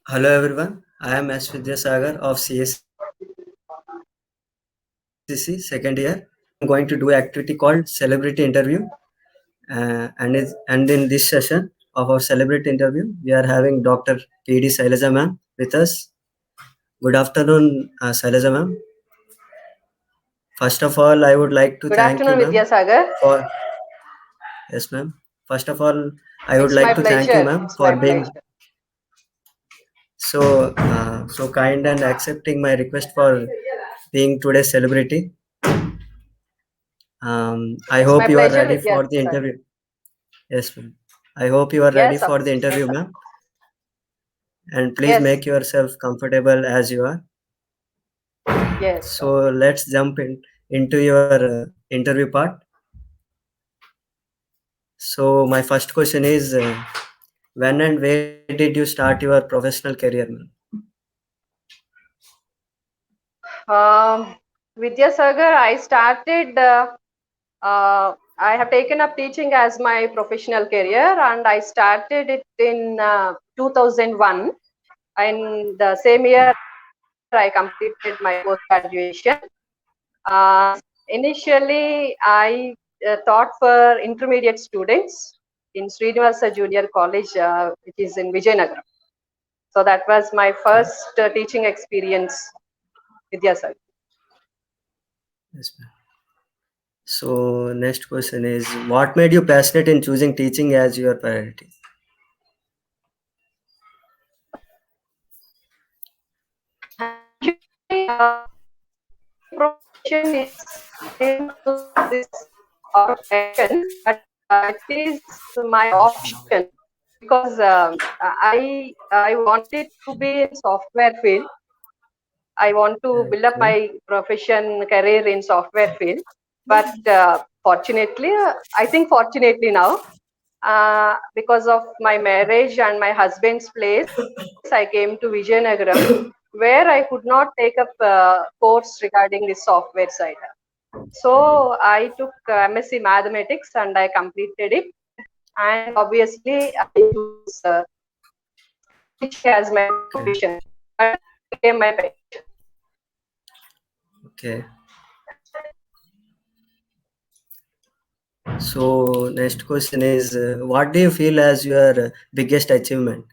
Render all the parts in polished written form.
Hello everyone, I am S. Vidyasagar of CSCC second year. I'm going to do activity called celebrity interview, and in this session of our celebrity interview, we are having Dr. P.D. Sailaja ma'am with us. Good afternoon, Sailaja ma'am. First of all, I would like to Good thank you, afternoon, ma'am, Vidyasagar. for yes, ma'am. First of all, I would It's my like to thank you, pleasure. ma'am, It's for my being pleasure. so kind and accepting my request for being today's celebrity. I It's my hope you are pleasure, ready for the Vidyasagar. interview. Yes, ma'am. I hope you are ready Yes, of for the course. interview, ma'am. And please Yes, make yourself comfortable as you are. yes. So let's jump into your interview part. So my first question is, when and where did you start your professional career, ma'am? Um, Vidyasagar, I have taken up teaching as my professional career, and I started it in 2001. And the same year, I completed my post graduation. Initially, I taught for intermediate students in Srinivasa Junior College, which is in Vijayanagaram. So that was my Okay. first teaching experience, Vidyasagar. Yes, ma'am. So next question is, what made you passionate in choosing teaching as your priority? Actually, my profession is same to this our parents, but it is my option because I wanted to be in software field. I want to build up Okay. my profession career in software field, but fortunately, I think fortunately now, because of my marriage and my husband's place, I came to Vijayanagaram, where I could not take up a course regarding the software side. So I took MSc Mathematics and I completed it. And obviously, I chose teaching as my Okay. profession. But it became my passion. Okay. So next question is, what do you feel as your biggest achievement?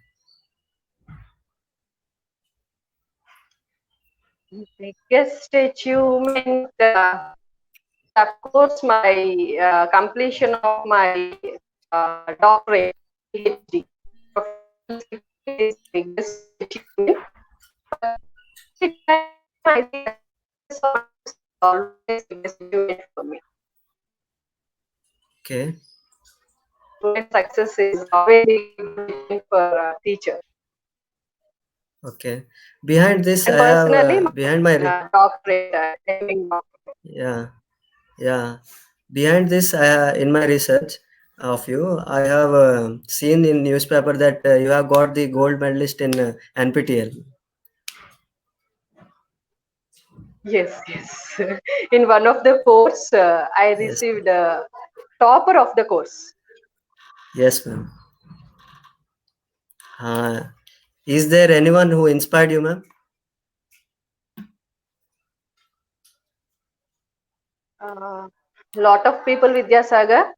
Biggest achievement, of course, my completion of my doctorate, PhD. Professional safety is the biggest achievement. But I think success is always the biggest achievement for me. Okay. Student success is always the good achievement for a teacher. Okay. Behind this, And I have personally, behind my doctorate, aiming doctorate. yeah, yeah. Behind this, in my research of you, I have seen in newspaper that you have got the gold medalist in NPTL. Yes, yes. In one of the course, I Yes, received topper of the course. yes, ma'am. Uh, is there anyone who inspired you, ma'am? Lot of people Vidyasagar,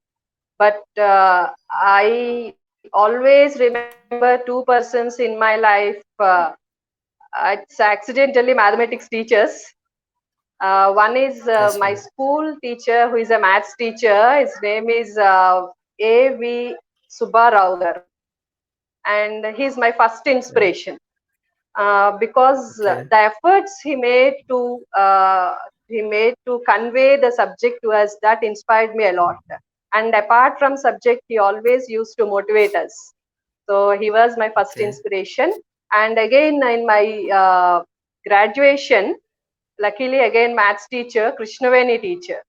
but I always remember two persons in my life. It's accidentally mathematics teachers. One is Yes, my ma'am. school teacher, who is a maths teacher. His name is A.V. Subbarao garu, and he's my first Okay. inspiration. Because Okay. the efforts he made to convey the subject to us, that inspired me a lot. And apart from subject, he always used to motivate us. So he was my first Okay. inspiration. And again, in my graduation, luckily again maths teacher, Krishnaveni teacher,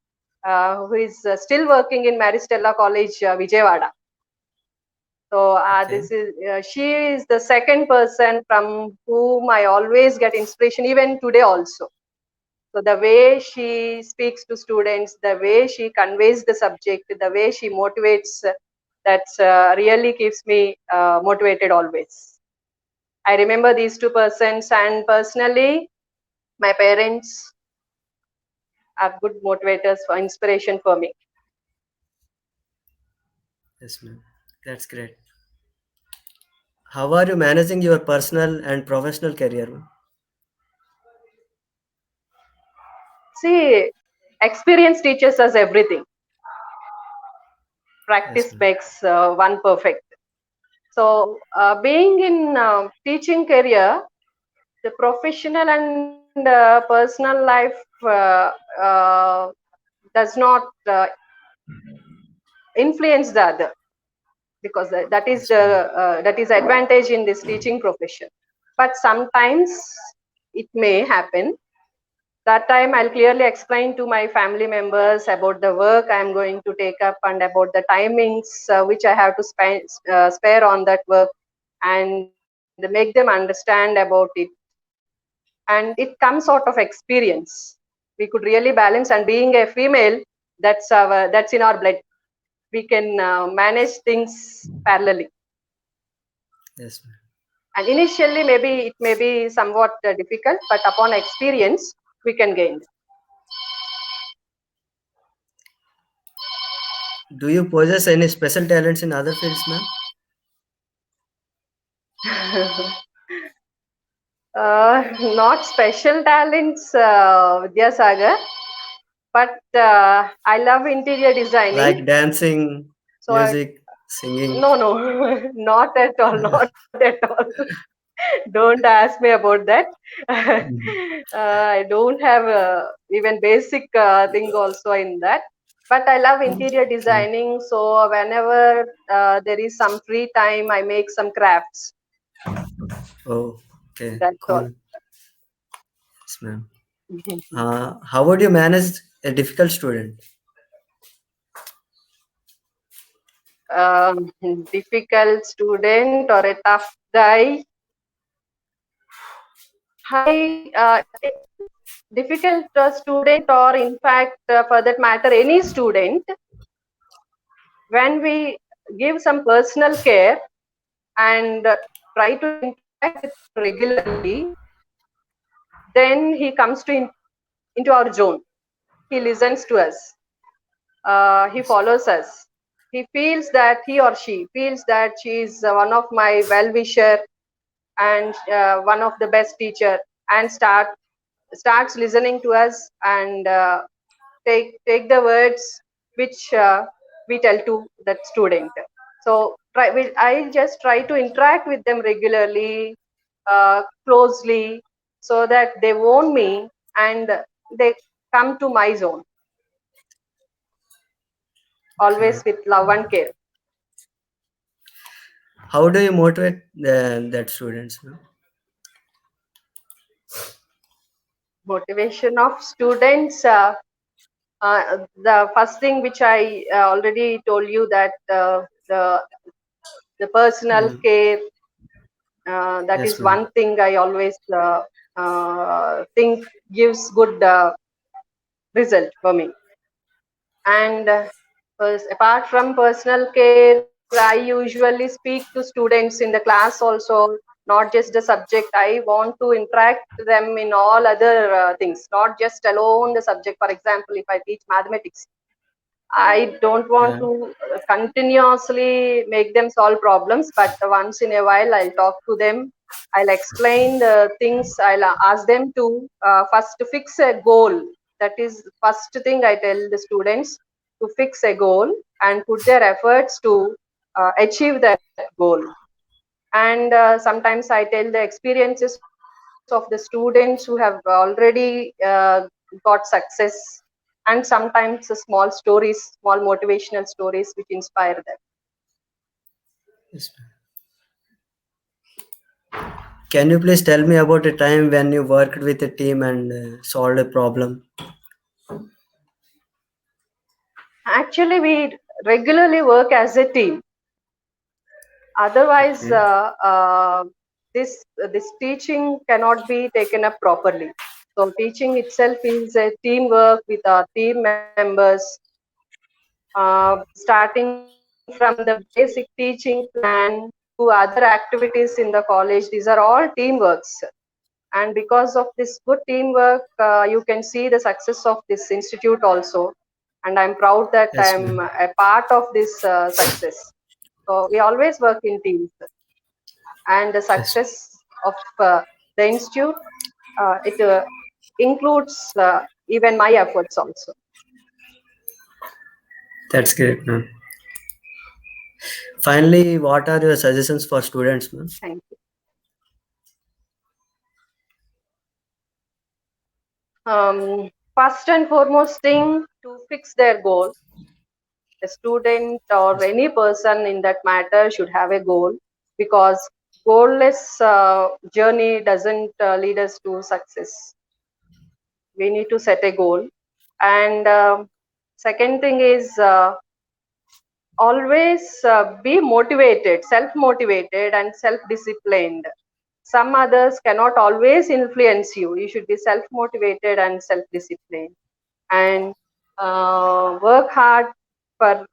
who is still working in Maristella College, Vijayawada. So Okay. this is she is the second person from whom I always get inspiration, even today also. So the way she speaks to students, the way she conveys the subject, the way she motivates, That's really keeps me motivated always. I remember these two persons, and personally, my parents are good motivators for inspiration for me. Yes, ma'am. That's great. How are you managing your personal and professional career, ma'am? See, experience teaches us everything. Yes, Practice ma'am. makes one perfect. So, being in teaching career, the professional and personal life uh, does not influence the other, because Yes, ma'am. that is advantage in this teaching profession. But sometimes it may happen. That time I'll clearly explain to my family members about the work I'm going to take up and about the timings which I have to spare on that work, and make them understand about it. And it comes out of experience. We could really balance, and being a female, that's in our blood. We can manage things parallelly. Yes, ma'am. And initially, maybe it may be somewhat difficult, but upon experience, we can gain. Do you possess any special talents in other fields, ma'am? Not special talents, Vidyasagar, but I love interior designing. Like dancing, So music, singing? no, no, not at all, not at all. Don't ask me about that. Mhm. I don't have even basic thing also in that. But I love interior Okay. designing. So whenever there is some free time, I make some crafts. Oh, okay. That's all. Cool. Yes, ma'am. How would you manage a difficult student? um, Difficult student or a tough guy. I difficult student, or in fact, for that matter, any student, when we give some personal care and try to interact with him regularly, then he comes into our zone. He listens to us. He Yes, follows us. He feels that he or she feels that she is one of my well-wisher and one of the best teacher, and starts listening to us, and take the words which we tell to that student. So I just try to interact with them regularly, closely, so that they own me and they come to my zone, okay. always with love and care. How do you motivate that students, ma'am? Motivation of students. The first thing which I already told you, that the personal Yeah. care, that Yes, is ma'am. one thing I always think gives good result for me. And apart from personal care, I usually speak to students in the class also, not just the subject. I want to interact them in all other things, not just alone the subject. For example, if I teach mathematics, I don't want Yeah. to continuously make them solve problems, but once in a while I'll talk to them. I'll explain the things. I'll ask them to first to fix a goal. That is first thing I tell the students, to fix a goal and put their efforts to achieve that goal. And sometimes I tell the experiences of the students who have already got success, and sometimes small stories, small motivational stories which inspire them. Yes, ma'am. Can you please tell me about a time when you worked with a team and solved a problem? Actually, we regularly work as a team. Otherwise, Okay. this teaching cannot be taken up properly. So teaching itself is a teamwork with our team members, starting from from the basic teaching plan to other activities in the college, these are all teamworks. And because of this good teamwork, you can see the success of this institute also. And I'm proud that Yes, I'm ma'am. a part of this success. So we always work in teams, and the Yes, success of the institute, it includes even my efforts also. that's great, ma'am. Finally, what are your suggestions for students, ma'am? Thank you. First and foremost thing, to fix their goal. A student or Yes, any person in that matter should have a goal, because goalless journey doesn't lead us to success. We need to set a goal. And second thing is, always be motivated, self motivated and self disciplined. Some others cannot always influence you. You should be self motivated and self disciplined, and work hard for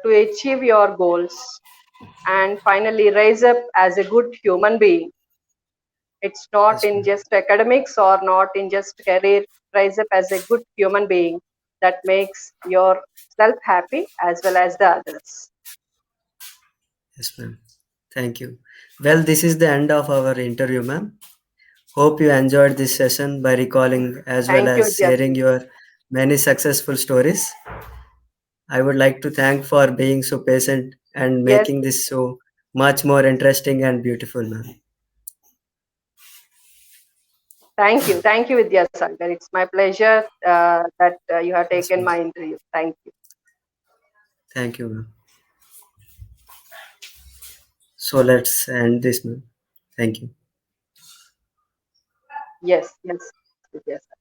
to achieve your goals. And finally, rise up as a good human being. It's not yes, in ma'am. just academics or not in just career. Rise up as a good human being that makes yourself happy as well as the others. Yes, ma'am. Thank you. Well, this is the end of our interview, ma'am. Hope you enjoyed this session by recalling as well Thank you, as sharing Justin. your many successful stories. I would like to thank for being so patient and Yes, making this so much more interesting and beautiful, ma'am. thank you. Thank you, Vidyasagar. It's my pleasure that you have Yes, taken ma'am. my interview. Thank you. Thank you, ma'am. So let's end this, ma'am. Thank you. Yes, yes, Vidyasagar.